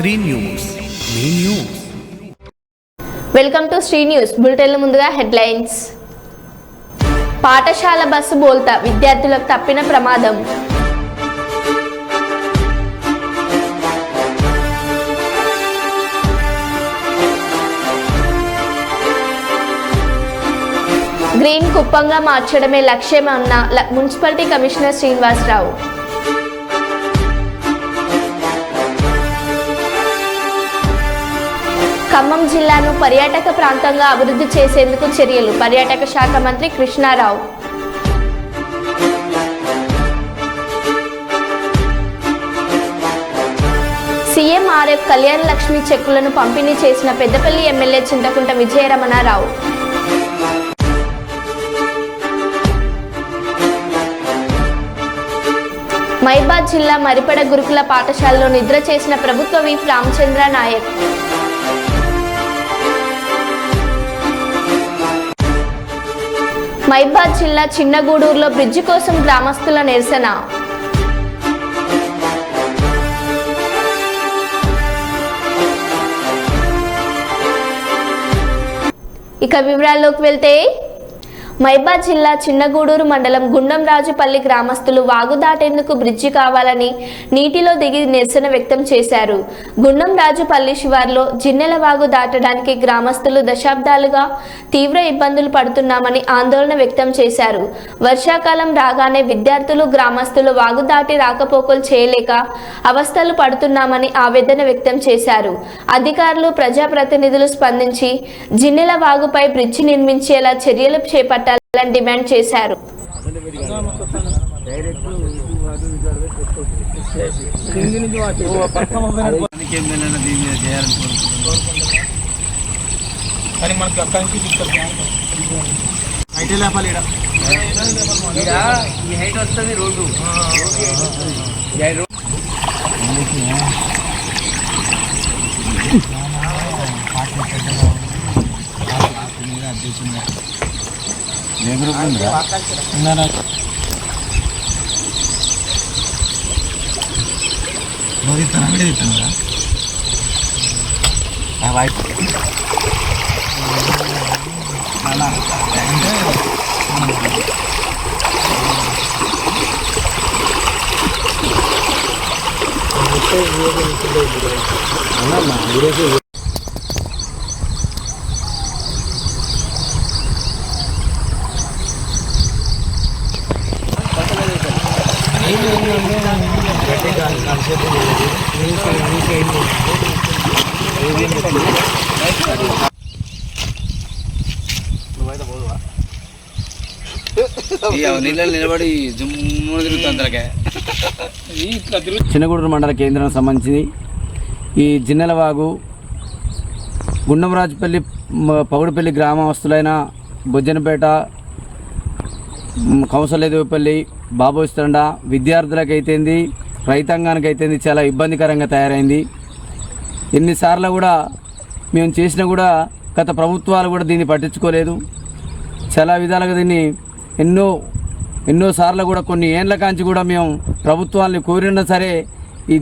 Shri news మీ news. Welcome to Sri news బులెటిన్ల ముందుగా హెడ్లైన్స్. పాఠశాల బస్సు బోల్తా, విద్యార్థులకు తప్పిన ప్రమాదం. గ్రీన్ కుప్పంగా మార్చడమే లక్ష్యమన్న మున్సిపాలిటీ కమిషనర్ శ్రీనివాసరావు. ఖమ్మం జిల్లాను పర్యాటక ప్రాంతంగా అభివృద్ధి చేసేందుకు చర్యలు, పర్యాటక శాఖ మంత్రి కృష్ణారావు. సీఎంఆర్ఎఫ్ కళ్యాణ లక్ష్మి చెక్కులను పంపిణీ చేసిన పెద్దపల్లి ఎమ్మెల్యే చింతకుంట విజయరమణారావు. మైబాద్ జిల్లా మరిపడ గురుకుల పాఠశాలలో నిద్ర చేసిన ప్రభుత్వ విప్ రామచంద్ర నాయక్. మైబాద్ జిల్లా చిన్నగూడూరులో బ్రిడ్జి కోసం గ్రామస్తుల నిరసన. ఇక వివరాల్లోకి వెళ్తే, మైబాద్ జిల్లా చిన్నగూడూరు మండలం గుండంరాజుపల్లి గ్రామస్తులు వాగు దాటేందుకు బ్రిడ్జి కావాలని నీటిలో దిగి నిరసన వ్యక్తం చేశారు. గుండంరాజుపల్లి శివార్లో జిన్నెల వాగు దాటడానికి గ్రామస్తులు దశాబ్దాలుగా తీవ్ర ఇబ్బందులు పడుతున్నామని ఆందోళన వ్యక్తం చేశారు. వర్షాకాలం రాగానే విద్యార్థులు గ్రామస్తులు వాగు దాటి రాకపోకలు చేయలేక అవస్థలు పడుతున్నామని ఆవేదన వ్యక్తం చేశారు. అధికారులు ప్రజాప్రతినిధులు స్పందించి జిన్నెల వాగుపై బ్రిడ్జి నిర్మించేలా చర్యలు చేపట్టారు డిమాండ్ చేశారు. చిన్నగూడూరు మండల కేంద్రానికి సంబంధించి ఈ జిన్నెలవాగు గుండంరాజుపల్లి పగుడుపల్లి గ్రామస్తులైన బొజ్జనపేట, కౌసలేదేవిపల్లి, బాబోస్తండ విద్యార్థులకైతేంది, రైతాంగానికైతేంది చాలా ఇబ్బందికరంగా తయారైంది. ఎన్నిసార్లు కూడా మేము చేసినా కూడా గత ప్రభుత్వాలు కూడా దీన్ని పట్టించుకోలేదు. చాలా విధాలుగా దీన్ని ఎన్నోసార్లు కూడా కొన్ని ఏండ్ల కాంచి కూడా మేము ప్రభుత్వాన్ని కోరినా సరే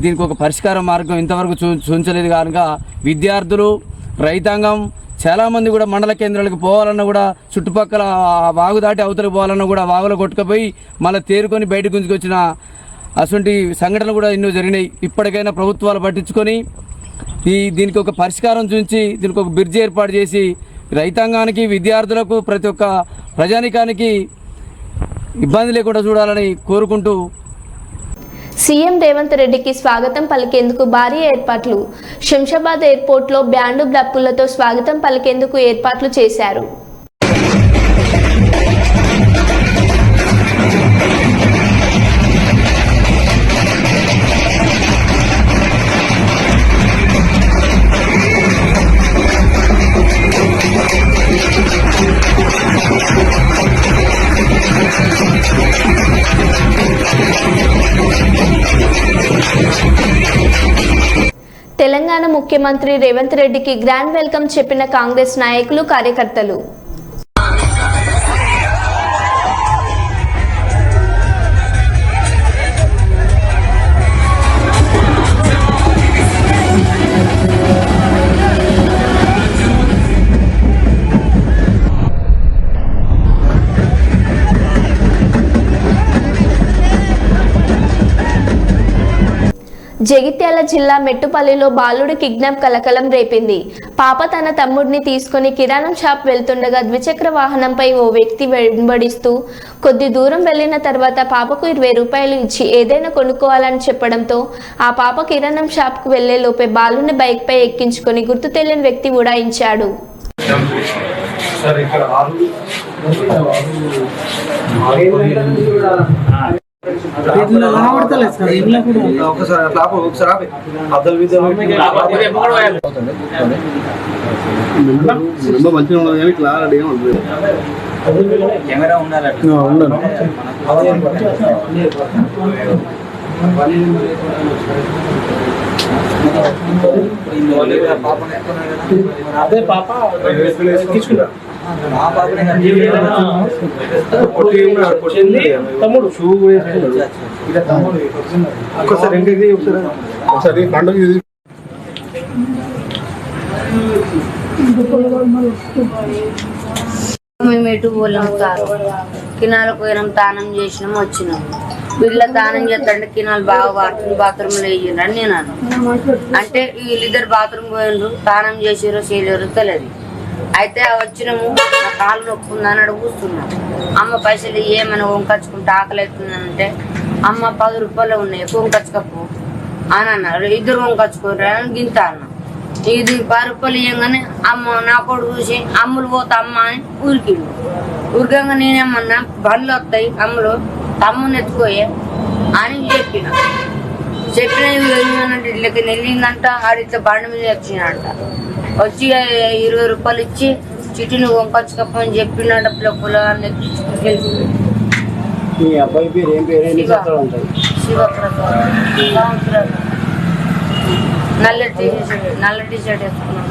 దీనికి ఒక పరిష్కార మార్గం ఇంతవరకు చూపించలేదు. కనుక విద్యార్థులు, రైతాంగం చాలామంది కూడా మండల కేంద్రాలకు పోవాలన్నా కూడా చుట్టుపక్కల వాగు దాటి అవతలకు పోవాలన్నా కూడా వాగులో కొట్టుకుపోయి మళ్ళీ తేరుకొని బయటకు గుంజుకొచ్చిన అటువంటి సంఘటనలు కూడా ఎన్నో జరిగినాయి. ఇప్పటికైనా ప్రభుత్వాలు పట్టించుకొని దీనికి ఒక పరిష్కారం చూపించి దీనికి ఒక బ్రిడ్జి ఏర్పాటు చేసి రైతాంగానికి, విద్యార్థులకు, ప్రతి ఒక్క ప్రజానికానికి ఇబ్బంది లేకుండా చూడాలని కోరుకుంటూ సీఎం రేవంత్ రెడ్డికి స్వాగతం పలికేందుకు భారీ ఏర్పాట్లు. శంషాబాద్ ఎయిర్పోర్ట్లో బ్యాండు డప్పులతో స్వాగతం పలికేందుకు ఏర్పాట్లు చేశారు. తెలంగాణ ముఖ్యమంత్రి రేవంత్ రెడ్డికి గ్రాండ్ వెల్కమ్ చెప్పిన కాంగ్రెస్ నాయకులు, కార్యకర్తలు. జగిత్యాల జిల్లా మెట్టుపల్లిలో బాలుడి కిడ్నాప్ కలకలం రేపింది. పాప తన తమ్ముడిని తీసుకుని కిరాణం షాప్ వెళ్తుండగా ద్విచక్ర వాహనంపై ఓ వ్యక్తి వెంబడిస్తూ కొద్ది దూరం వెళ్లిన తర్వాత పాపకు 20 రూపాయలు ఇచ్చి ఏదైనా కొనుక్కోవాలని చెప్పడంతో ఆ పాప కిరాణం షాప్కు వెళ్లే లోపే బాలుని బైక్పై ఎక్కించుకొని గుర్తు తెలియని వ్యక్తి ఉడాయించాడు. కెమెరా ఉండాలి. అదే పాప తమ్ముడు షూ ఒకసారి పండుగ మేము ఎటు పోలేం సార్. కినాలకు పోయినాం, తానం చేసినాం, వచ్చినాం. వీళ్ళ తానం చేస్తాంటే కినాలు బాగా వాడుతుంది, బాత్రూమ్లో వేయండి అని నేను అంటే వీళ్ళిద్దరు బాత్రూమ్ పోయిండ్రు, తానం చేసారో చేయలేరో తెలియదు. అయితే వచ్చినాము, నా కాళ్ళు నొప్పుందని అడుగు కూర్చున్నాం. అమ్మ పైసలు ఏమైనా వంకచ్చుకుంటే ఆకలి అవుతుందంటే అమ్మ 10 రూపాయలు ఉన్నాయి వంకచ్చుకపో అని అన్నారు. ఇద్దరు వంకచ్చుకోరా అని గింత అన్న. ఇది 10 రూపాయలు ఇవ్వగానే అమ్మ నా కొడుకు చూసి అమ్ములు పోతా అమ్మ అని ఊరికిండు. ఊరికంగా నేనేమన్నా బండ్లు వస్తాయి అమ్ములు తమ్ముని ఎత్తుకోయే అని చెప్పిన ఇట్లకి వెళ్ళిందంట. ఆడిట్లా బండి మీద వచ్చిందంట. వచ్చి 20 రూపాయలు ఇచ్చి చిటిని వంకొచ్చుకపోని చెప్పినట్ట పిల్లలని శివప్రసాద్ నల్ల టీ షర్ట్ వేసుకున్నాం.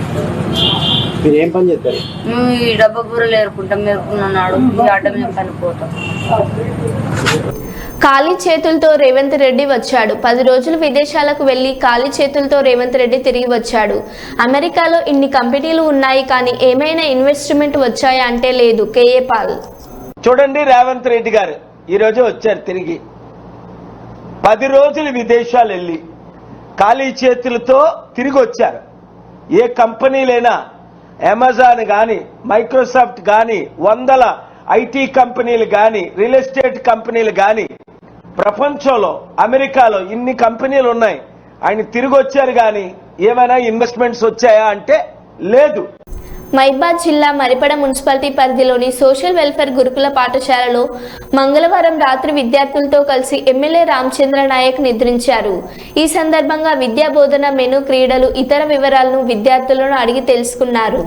ఏం పని చేస్తారు? మేము ఈ డబ్బా బూరలు ఏరుకుంటాం, ఏరుకున్నాడు ఈ అడ్డ మీద పనిపోతాం. ఖాళీ చేతులతో రేవంత్ రెడ్డి వచ్చాడు. 10 రోజులు విదేశాలకు వెళ్లి ఖాళీ చేతులతో రేవంత్ రెడ్డి తిరిగి వచ్చాడు. అమెరికాలో ఇన్ని కంపెనీలు ఉన్నాయి కానీ ఏమైనా ఇన్వెస్ట్మెంట్ వచ్చాయా అంటే లేదు. కేఏ పాల్ చూడండి, రేవంత్ రెడ్డి గారు ఈరోజు వచ్చారు తిరిగి. 10 రోజులు విదేశాలు వెళ్ళి ఖాళీ చేతులతో తిరిగి వచ్చారు. ఏ కంపెనీలైనా అమెజాన్ కానీ, మైక్రోసాఫ్ట్ కానీ, 100 ఐటీ కంపెనీలు కానీ, రియల్ ఎస్టేట్ కంపెనీలు కానీ, ప్రపంచంలో అమెరికాలో ఇన్ని కంపెనీలు ఉన్నాయి. ఆయన తిరిగి వచ్చారు కానీ ఏమైనా ఇన్వెస్ట్మెంట్స్ వచ్చాయా అంటే లేదు. మహబూబాబాద్ జిల్లా మరిపడ మున్సిపాలిటీ పరిధిలోని సోషల్ వెల్ఫేర్ గురుకుల పాఠశాలలో మంగళవారం రాత్రి విద్యార్థులతో కలిసి ఎమ్మెల్యే రామచంద్ర నాయక్ నిద్రించారు. ఈ సందర్భంగా విద్యా బోధన, మెను, క్రీడలు, ఇతర వివరాలను విద్యార్థులను అడిగి తెలుసుకున్నారు.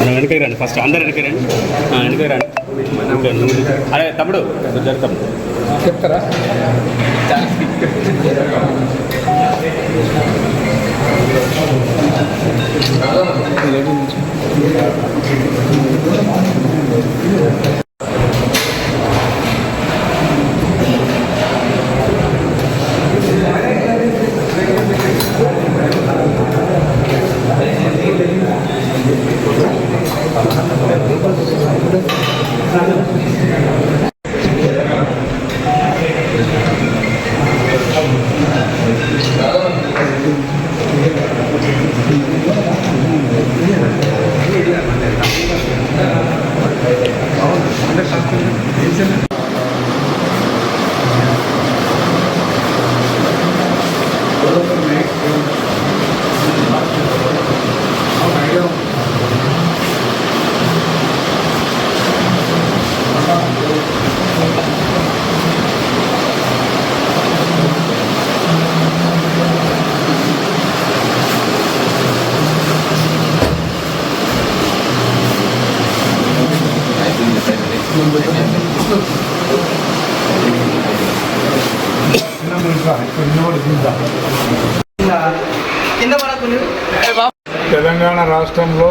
వెనకకి రండి, ఫస్ట్ అందరు వెనక్కి రండి, వెనకకి రండి. అదే తమ్ముడు జరుగుతాం చెప్తారా? తెలంగాణ రాష్ట్రంలో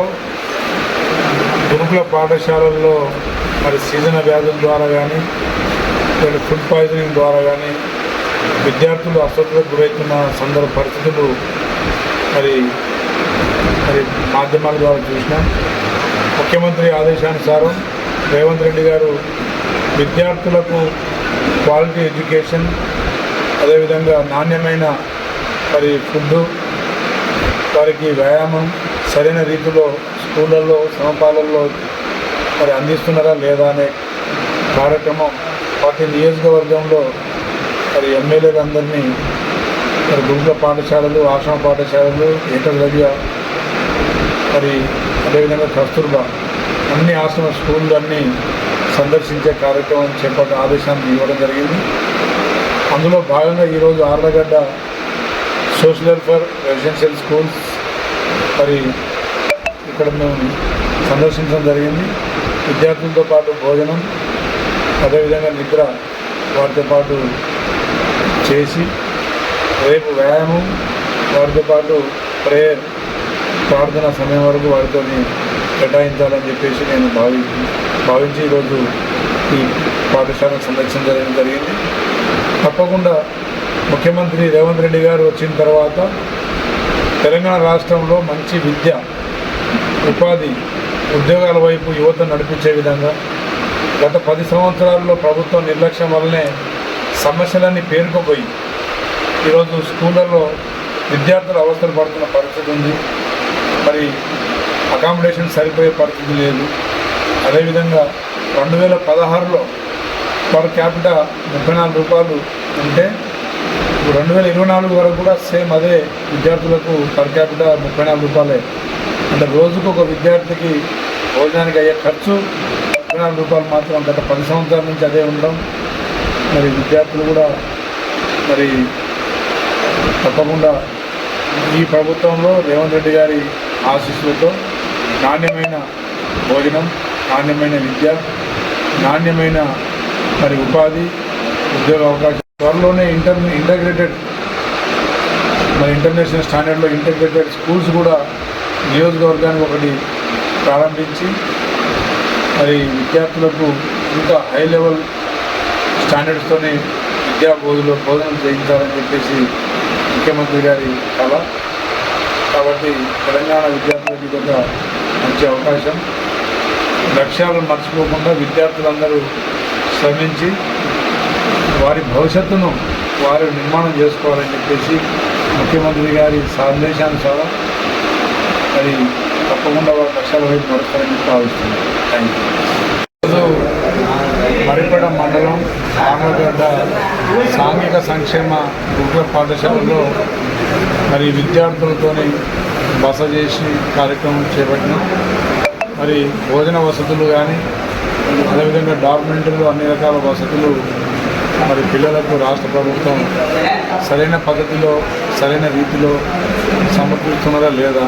గురుకుల పాఠశాలల్లో మరి సీజనల్ వ్యాధుల ద్వారా కానీ లేదా ఫుడ్ పాయిజనింగ్ ద్వారా కానీ విద్యార్థులు అస్వస్థతకు గురవుతున్న పరిస్థితులు మరి మాధ్యమాల ద్వారా చూసినాం. ముఖ్యమంత్రి ఆదేశానుసారం రేవంత్ రెడ్డి గారు విద్యార్థులకు క్వాలిటీ ఎడ్యుకేషన్, అదేవిధంగా నాణ్యమైన మరి ఫుడ్డు, వారికి వ్యాయామం సరైన రీతిలో స్కూళ్ళల్లో సమపాలల్లో మరి అందిస్తున్నారా లేదా అనే కార్యక్రమం ప్రతి నియోజకవర్గంలో మరి ఎమ్మెల్యేలందరినీ మరి గురుకుల పాఠశాలలు, ఆశ్రమ పాఠశాలలు, ఏకలవ్య మరి అదేవిధంగా కస్తూర్బా అన్ని ఆశ్రమ స్కూళ్ళు అన్నీ సందర్శించే కార్యక్రమం చేపట్టే ఆదేశాన్ని ఇవ్వడం జరిగింది. అందులో భాగంగా ఈరోజు Allagadda social welfare residential schools మరి ఇక్కడ మేము సందర్శించడం జరిగింది. విద్యార్థులతో పాటు భోజనం, అదేవిధంగా నిద్ర వారితో పాటు చేసి రేపు వ్యాయామం, వారితో పాటు ప్రేయర్ ప్రార్థన సమయం వరకు వారితో కేటాయించాలని చెప్పేసి నేను భావించి ఈరోజు ఈ పాఠశాల సందర్శించడం జరిగింది. తప్పకుండా ముఖ్యమంత్రి రేవంత్ రెడ్డి గారు వచ్చిన తర్వాత తెలంగాణ రాష్ట్రంలో మంచి విద్య, ఉపాధి, ఉద్యోగాల వైపు యువత నడిపించే విధంగా గత 10 సంవత్సరాల్లో ప్రభుత్వం నిర్లక్ష్యం వల్లనే సమస్యలన్నీ పేరుకుపోయి ఈరోజు స్కూళ్ళల్లో విద్యార్థులు అవస్థలు పడుతున్న పరిస్థితి ఉంది. మరి అకామిడేషన్ సరిపోయే పరిస్థితి లేదు. అదేవిధంగా 2016లో పర్ క్యాపిటా 34 రూపాయలు ఉంటే 2024 వరకు కూడా సేమ్ అదే విద్యార్థులకు పర్ క్యాపిటా 34 రూపాయలే. అంటే రోజుకు ఒక విద్యార్థికి భోజనానికి అయ్యే ఖర్చు 34 రూపాయలు మాత్రం. గత 10 సంవత్సరాల నుంచి అదే ఉండడం మరి విద్యార్థులు కూడా మరి తప్పకుండా ఈ ప్రభుత్వంలో రేవంత్ రెడ్డి గారి ఆశీస్సులతో నాణ్యమైన భోజనం, నాణ్యమైన విద్య, నాణ్యమైన మరి ఉపాధి, ఉద్యోగ అవకాశం త్వరలోనే ఇంటగ్రేటెడ్ మరి ఇంటర్నేషనల్ స్టాండర్డ్లో ఇంటగ్రేటెడ్ స్కూల్స్ కూడా నియోజకవర్గానికి ఒకటి ప్రారంభించి మరి విద్యార్థులకు ఇంకా హై లెవెల్ స్టాండర్డ్స్తోనే భోజనం చేయించాలని చెప్పేసి ముఖ్యమంత్రి గారి కళ. కాబట్టి తెలంగాణ విద్యార్థులకి ఇది ఒక మంచి అవకాశం. లక్ష్యాలను మర్చిపోకుండా విద్యార్థులందరూ శ్రమించి వారి భవిష్యత్తును వారు నిర్మాణం చేసుకోవాలని చెప్పేసి ముఖ్యమంత్రి గారి సందేశానుసారం మరి తప్పకుండా వారి లక్ష్యాల వైపు నడుస్తారని భావిస్తున్నాను. Thank you. మరిపేడ మండలం ఆర్లగడ్డ సాంఘిక సంక్షేమ గురుకుల పాఠశాలలో మరి విద్యార్థులతోని బస చేసి కార్యక్రమం చేపట్టినాం. మరి భోజన వసతులు కానీ అదేవిధంగా డాక్యుమెంట్లు అన్ని రకాల వసతులు మరి పిల్లలకు రాష్ట్ర ప్రభుత్వం సరైన పద్ధతిలో సరైన రీతిలో సమర్పిస్తున్నారా లేదా,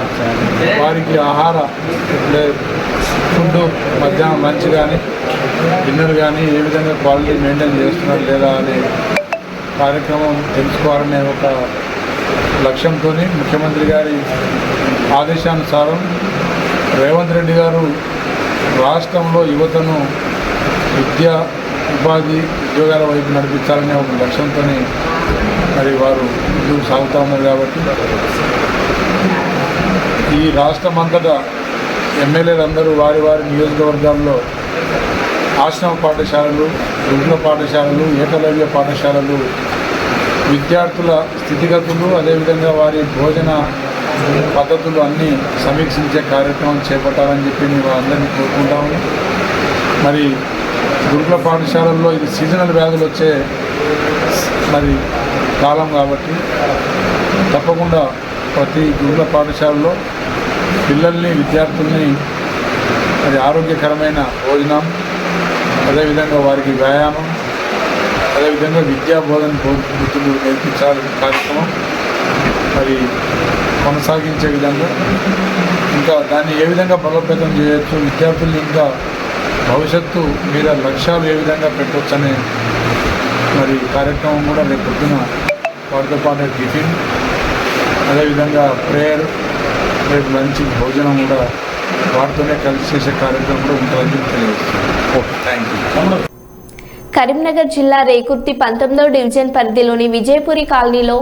వారికి ఆహార ఫుడ్ మధ్యాహ్నం లంచ్ కానీ డిన్నర్ కానీ ఏ విధంగా క్వాలిటీ మెయింటైన్ చేస్తున్నారు లేదా అనే కార్యక్రమం తెలుసుకోవాలనే ఒక లక్ష్యంతో ముఖ్యమంత్రి గారి ఆదేశానుసారం రేవంత్ రెడ్డి గారు రాష్ట్రంలో యువతను విద్య, ఉపాధి, ఉద్యోగాల వైపు నడిపించాలనే ఒక లక్ష్యంతో మరి వారు ముందుకు సాగుతూ ఉన్నారు. కాబట్టి ఈ రాష్ట్రం అంతటా ఎమ్మెల్యేలందరూ వారి వారి నియోజకవర్గాల్లో ఆశ్రమ పాఠశాలలు, గురుకుల పాఠశాలలు, ఏకలవ్య పాఠశాలలు విద్యార్థుల స్థితిగతులు అదేవిధంగా వారి భోజన పద్ధతులు అన్నీ సమీక్షించే కార్యక్రమం చేపట్టాలని చెప్పి మేము అందరినీ కోరుకుంటాము. మరి గురుకుల పాఠశాలల్లో ఇది సీజనల్ వ్యాధులు వచ్చే మరి కాలం కాబట్టి తప్పకుండా ప్రతి గురుకుల పాఠశాలలో పిల్లల్ని, విద్యార్థుల్ని మరి ఆరోగ్యకరమైన భోజనం, అదేవిధంగా వారికి వ్యాయామం, అదేవిధంగా విద్యా బోధన వృత్తులు నేర్పించాలని కార్యక్రమం మరి కొనసాగించే విధంగా ఇంకా దాన్ని ఏ విధంగా బలోపేతం చేయొచ్చు, విద్యార్థుల్ని ఇంకా భవిష్యత్తు మీద లక్ష్యాలు ఏ విధంగా పెట్టవచ్చు అనే మరి కార్యక్రమం కూడా రేపు పొద్దున వాటితో పాటు టిఫిన్, అదేవిధంగా ప్రేయర్, రేపు లంచ్, భోజనం కూడా వాటితోనే కలిసి చేసే కార్యక్రమం కూడా ఉంటుందని తెలియజేస్తున్నాను. Thank you. కరీంనగర్ జిల్లా రేకుర్తి 19వ డివిజన్ పరిధిలోని విజయపురి కాలనీలో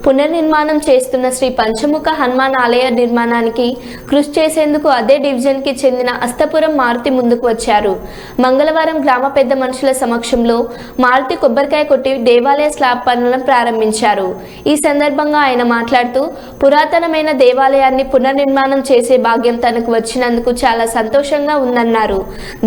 పునర్నిర్మాణం చేస్తున్న శ్రీ పంచముఖ హనుమాన్ ఆలయ నిర్మాణానికి కృషి చేసేందుకు అదే డివిజన్కి చెందిన అస్తపురం మారుతి ముందుకు వచ్చారు. మంగళవారం గ్రామ పెద్ద మనుషుల సమక్షంలో మారుతి కొబ్బరికాయ కొట్టి దేవాలయ స్లాబ్ పనులను ప్రారంభించారు. ఈ సందర్భంగా ఆయన మాట్లాడుతూ పురాతనమైన దేవాలయాన్ని పునర్నిర్మాణం చేసే భాగ్యం తనకు వచ్చినందుకు చాలా సంతోషంగా ఉందన్నారు.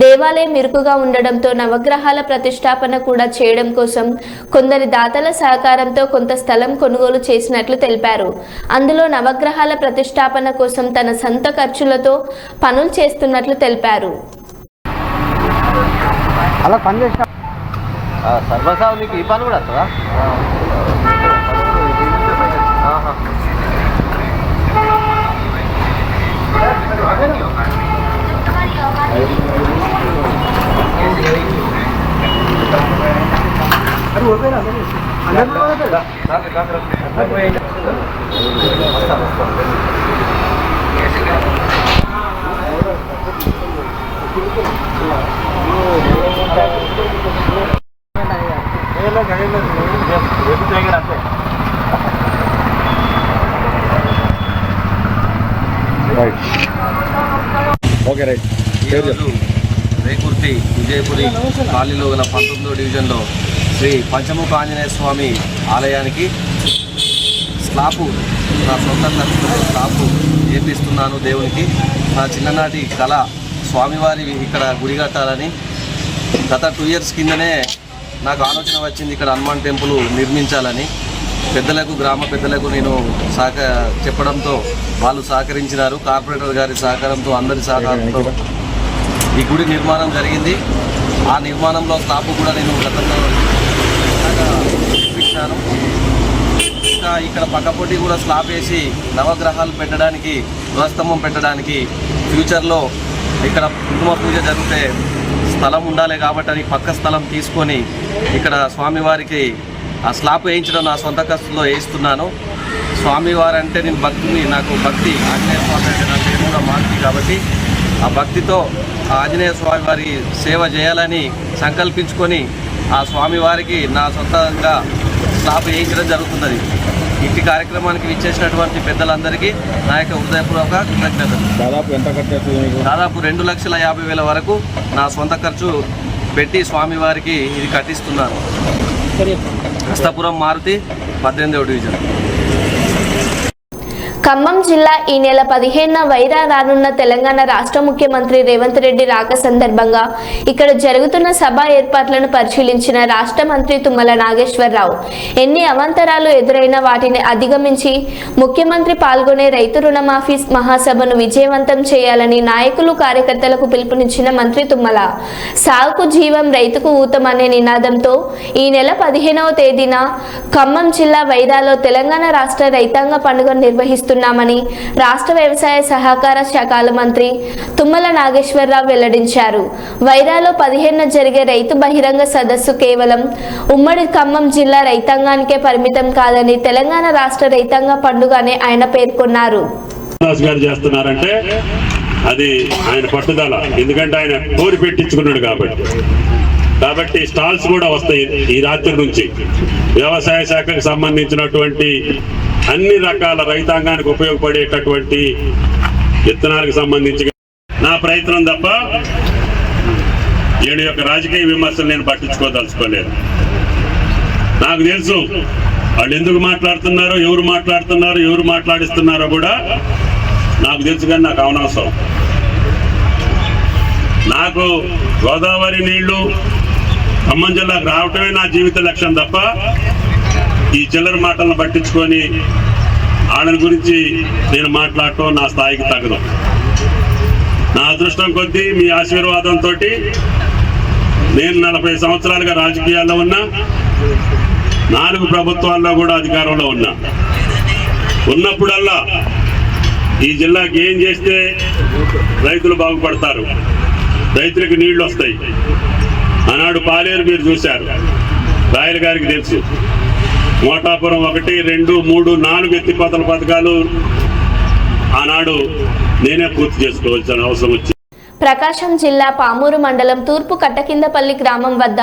దేవాలయం ఇరుకుగా ఉండడంతో నవగ్రహాల ప్రతిష్టాపన కూడా చేయడం కోసం కొందరి దాతల సహకారంతో కొంత స్థలం కొనుగోలు చేసినట్లు తెలిపారు. అందులో నవగ్రహాల ప్రతిష్టాపన కోసం తన సొంత ఖర్చులతో పనులు చేస్తున్నట్లు తెలిపారు. అలా పని చేసిన సర్వసావు నీకు ఈ పని కూడా వస్తుందా? Okay right. ఈరోజు రేకుర్తి విజయపురి కాలనీలో గల 19వ డివిజన్లో శ్రీ పంచముఖ ఆంజనేయ స్వామి ఆలయానికి స్లాబు నా సొంత ఖర్చుతో స్లాబు చేపిస్తున్నాను. దేవునికి నా చిన్ననాటి కళ స్వామివారి ఇక్కడ గుడి కట్టాలని గత 2 years కిందనే నాకు ఆలోచన వచ్చింది ఇక్కడ హనుమాన్ టెంపుల్ నిర్మించాలని. పెద్దలకు, గ్రామ పెద్దలకు నేను చెప్పడంతో వాళ్ళు సహకరించినారు. కార్పొరేటర్ గారి సహకారంతో, అందరి సహకారంతో ఈ గుడి నిర్మాణం జరిగింది. ఆ నిర్మాణంలో స్లాబ్ కూడా నేను గతంలో చూపించాను. ఇంకా ఇక్కడ పక్కపొట్టి కూడా స్లాబ్ వేసి నవగ్రహాలు పెట్టడానికి, ధ్వజస్తంభం పెట్టడానికి ఫ్యూచర్లో ఇక్కడ కుంకుమ పూజ జరిగితే స్థలం ఉండాలి కాబట్టి అని పక్క స్థలం తీసుకొని ఇక్కడ స్వామివారికి ఆ స్లాబ్ వేయించడం నా సొంత ఖర్చులో వేయిస్తున్నాను. స్వామివారు అంటే నేను నాకు భక్తి, ఆంజనేయ స్వామి అంటే నా పేరు కూడా మారుతి కాబట్టి ఆ భక్తితో ఆ ఆంజనేయ స్వామి వారి సేవ చేయాలని సంకల్పించుకొని ఆ స్వామివారికి నా సొంతంగా స్లాబ్ వేయించడం జరుగుతున్నది. ఇంటి కార్యక్రమానికి విచ్చేసినటువంటి పెద్దలందరికీ నా యొక్క హృదయపూర్వక కృతజ్ఞతలు. దాదాపు ఎంత ఖర్చు? దాదాపు 2,50,000 వరకు నా సొంత ఖర్చు పెట్టి స్వామివారికి ఇది కట్టిస్తున్నాను. అస్తపురం మారుతి 18వ డివిజన్. ఖమ్మం జిల్లా ఈ నెల 15న వైరా రానున్న తెలంగాణ రాష్ట్ర ముఖ్యమంత్రి రేవంత్ రెడ్డి రాక సందర్భంగా ఇక్కడ జరుగుతున్న సభ ఏర్పాట్లను పరిశీలించిన రాష్ట్ర మంత్రి తుమ్మల నాగేశ్వరరావు ఎన్ని అవాంతరాలు ఎదురైనా వాటిని అధిగమించి ముఖ్యమంత్రి పాల్గొనే రైతు రుణమాఫీ మహాసభను విజయవంతం చేయాలని నాయకులు, కార్యకర్తలకు పిలుపునిచ్చిన మంత్రి తుమ్మల సాగుకు జీవం రైతుకు ఊతం అనే నినాదంతో ఈ నెల 15వ తేదీన ఖమ్మం జిల్లా వైరాలో తెలంగాణ రాష్ట్ర రైతాంగ పండుగ నిర్వహిస్తున్నారు రాష్ట్ర వ్యవసాయ సహకార శాఖల మంత్రి తుమ్మల నాగేశ్వరరావు వెల్లడించారు. వైరాలో 15న జరిగే రైతు బహిరంగ సదస్సు కేవలం ఉమ్మడి ఖమ్మం జిల్లా రైతాంగానికే పరిమితం కాదని తెలంగాణ రాష్ట్ర రైతాంగ పండుగ అని ఆయన పేర్కొన్నారు. చేస్తున్నారంటే అది ఆయన పట్టుదల, ఎందుకంటే ఆయన కోరి పెట్టించుకున్నాడు కాబట్టి స్టాల్స్ కూడా వస్తాయి. ఈ రాత్రి నుంచి వ్యవసాయ శాఖకు సంబంధించినటువంటి అన్ని రకాల రైతాంగానికి ఉపయోగపడేటటువంటి విత్తనాలకు సంబంధించి నా ప్రయత్నం తప్ప వీడి యొక్క రాజకీయ విమర్శలు నేను పట్టించుకోదలుచుకోలేదు. నాకు తెలుసు వాళ్ళు ఎందుకు మాట్లాడుతున్నారో, ఎవరు మాట్లాడిస్తున్నారో కూడా నాకు తెలుసు. కానీ నాకు అనవసరం. నాకు గోదావరి నీళ్లు ఖమ్మం జిల్లాకు రావటమే నా జీవిత లక్ష్యం తప్ప ఈ చిల్లర మాటలను పట్టించుకొని ఆడని గురించి నేను మాట్లాడటం నా స్థాయికి తగదు. నా అదృష్టం కొద్దీ మీ ఆశీర్వాదంతో నేను 40 సంవత్సరాలుగా రాజకీయాల్లో ఉన్నా, 4 ప్రభుత్వాల్లో కూడా అధికారంలో ఉన్నప్పుడల్లా ఈ జిల్లాకి ఏం చేస్తే రైతులు బాగుపడతారు, రైతులకు నీళ్లు వస్తాయి. ఆనాడు పాలేరు మీరు చూశారు, రాయల గారికి తెలుసు. మోటాపురం 1, 2, 3, 4 ఎత్తిపోతల పథకాలు ఆనాడు నేనే పూర్తి చేసుకోవాల్సిన అవసరం వచ్చింది. ప్రకాశం జిల్లా పామూరు మండలం తూర్పు కట్టకిందపల్లి గ్రామం వద్ద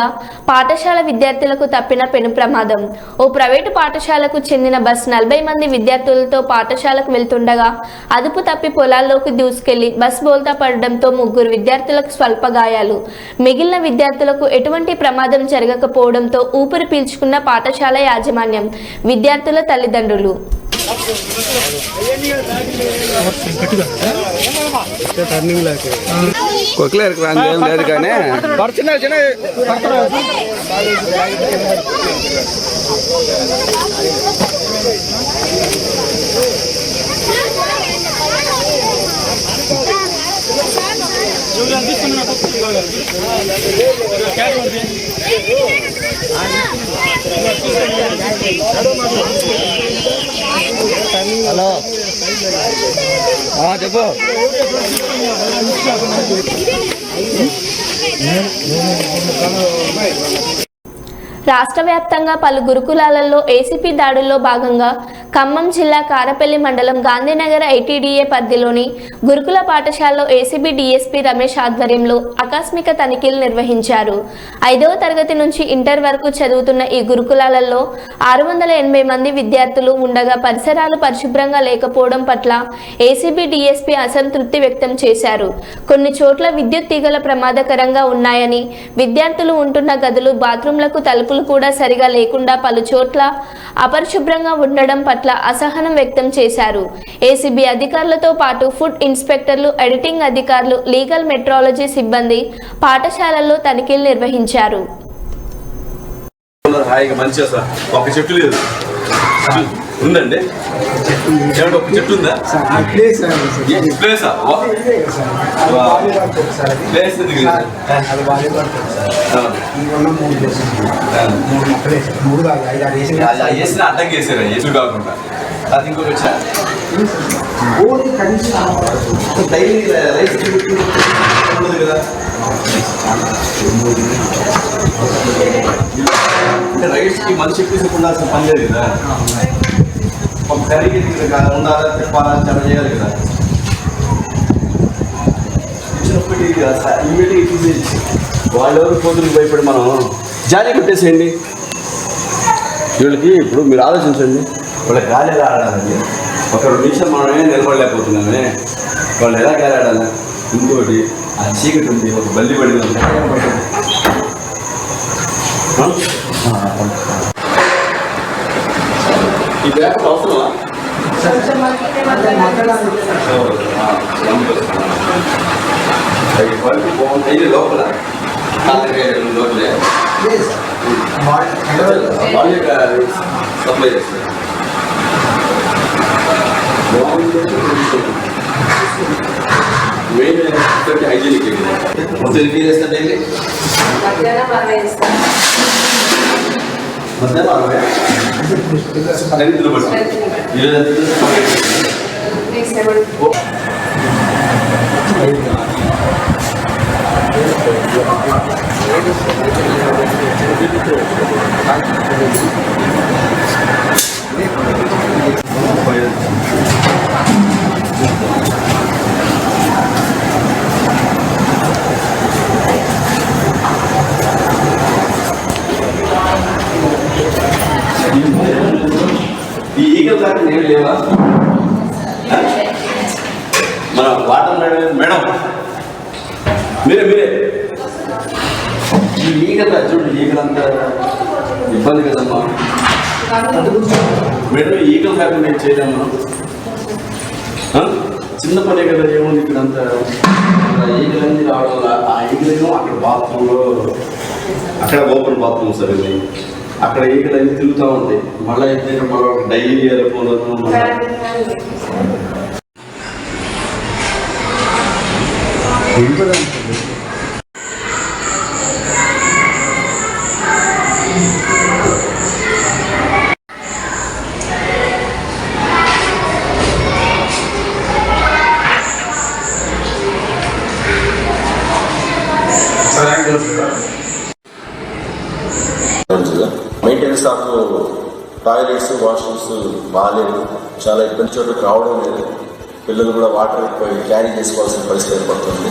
పాఠశాల విద్యార్థులకు తప్పిన పెను ప్రమాదం. ఓ ప్రైవేటు పాఠశాలకు చెందిన బస్ 40 మంది విద్యార్థులతో పాఠశాలకు వెళ్తుండగా అదుపు తప్పి పొలాల్లోకి దూసుకెళ్లి బస్ బోల్తా పడడంతో 3 విద్యార్థులకు స్వల్ప గాయాలు. మిగిలిన విద్యార్థులకు ఎటువంటి ప్రమాదం జరగకపోవడంతో ఊపిరి పీల్చుకున్న పాఠశాల యాజమాన్యం, విద్యార్థుల తల్లిదండ్రులు. హలో చెప్పు. రాష్ట్ర వ్యాప్తంగా పలు గురుకులాలలో ఏసీపీ దాడుల్లో భాగంగా ఖమ్మం జిల్లా కారపల్లి మండలం గాంధీనగర్ ఐటీడీఏ పరిధిలోని గురుకుల పాఠశాలలో ఏసీబీ డీఎస్పీ రమేష్ ఆధ్వర్యంలో ఆకస్మిక తనిఖీలు నిర్వహించారు. 5వ తరగతి నుంచి ఇంటర్ వరకు చదువుతున్న ఈ గురుకులాలలో 680 మంది విద్యార్థులు ఉండగా పరిసరాలు పరిశుభ్రంగా లేకపోవడం పట్ల ఏసీబీ డీఎస్పీ అసంతృప్తి వ్యక్తం చేశారు. కొన్ని చోట్ల విద్యుత్ తీగల ప్రమాదకరంగా ఉన్నాయని, విద్యార్థులు ఉంటున్న గదులు, బాత్రూంలకు తలుపులు కూడా సరిగా లేకుండా పలు చోట్ల అపరిశుభ్రంగా ఉండడం పట్ల అసహనం వ్యక్తం చేశారు. ఏసీబీ అధికారులతో పాటు ఫుడ్ ఇన్స్పెక్టర్లు, ఎడిటింగ్ అధికారులు, లీగల్ మెట్రాలజీ సిబ్బంది పాఠశాలల్లో తనిఖీలు నిర్వహించారు. ఒక చెట్టు లేదు ఉందండి, ఒక చెట్టు ఉందా? ప్లేసా? ప్లేస్ వేసిన అడ్డంకి వేసారు, ఎట్లు కాకుండా. అది ఇంకొక వచ్చా కదా అంటే రైట్స్కి మనిషి ఎక్కువ ఉండాల్సిన పని లేదు కదా. ఒక కర్రీకి ఉండాలా, తిప్పాలా, చాలా చేయాలి కదా. ఇచ్చినప్పటికీ ఇమ్మీడియట్గా తీసేసి వాళ్ళెవరు కోతులకు భయపడి మనం జాలి కొట్టేసేయండి. వీళ్ళకి ఇప్పుడు మీరు ఆలోచించండి, వాళ్ళకి గాలి ఎలా ఆడాలండి? ఒక 2 నిమిషం మనమే నిలబడలేకపోతున్నామే, వాళ్ళు ఎలా గాలి ఆడాలి? ఇంకోటి ఆ చీకటి ఉంది, ఒక బల్లి పడి ఈ బ్యాగ్ అవసరమా? బాగుంటాయి లోపల లోపలే సప్లై చేస్తారు. మెయిన్ హైజీనిక్ మొత్తం ఎన్ని చేస్తారు డైలీ? మధ్యాహ్నం 60 దళితులు బట్టి ఈ ఈగలు దాకా నేను లేవా? మన వాటర్ మేడం మీరే ఈ ఈగలు చూడండి, ఈగలంతా ఇబ్బంది కదమ్మా మేడం. ఈగలు దాకా నేను చేయలేము, చిన్న పనే కదా. ఏముంది ఇక్కడ అంతా ఈగలన్నీ రావడం వల్ల ఆ ఈగలేమో అక్కడ బాత్రూంలో, అక్కడ ఓపెన్ బాత్రూమ్ సార్ ఇది, అక్కడ ఈగలన్నీ తిరుగుతూ ఉంటాయి. మళ్ళీ అయితే మరో డైలీ వెళ్ళిపోవడం మెయింటెనెన్స్ ఆఫ్ వాష్రూమ్స్ బాగాలేవు, చాలా ఇబ్బంది చోట్లకి రావడం లేదు. పిల్లలు కూడా వాటర్ క్యారీ చేసుకోవాల్సిన పరిస్థితి ఏర్పడుతుంది.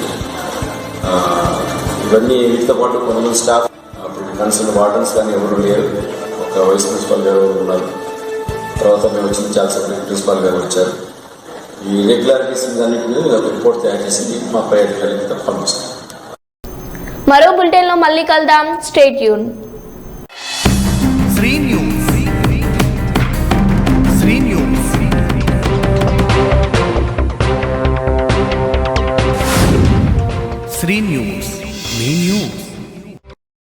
ఇవన్నీ వీటితో పాటు కొంతమంది స్టాఫ్ అప్పుడు కన్సర్న్ వార్డెన్స్ కానీ ఎవరు లేరు. ఒక వైస్ ప్రిన్సిపాల్ గారు ఉన్నారు, తర్వాత మేము వచ్చిన చాలా ప్రిన్సిపాల్ గారు వచ్చారు. ఈ ఇర్రెగ్యులారిటీస్ అన్నింటినీ రిపోర్ట్ తయారు చేసి మా పై అధికారికి పంపిస్తాం. మరో బులెటిన్లో మళ్ళీ కలుద్దాం. Stay tune. Shri news. Shri news. Shri news.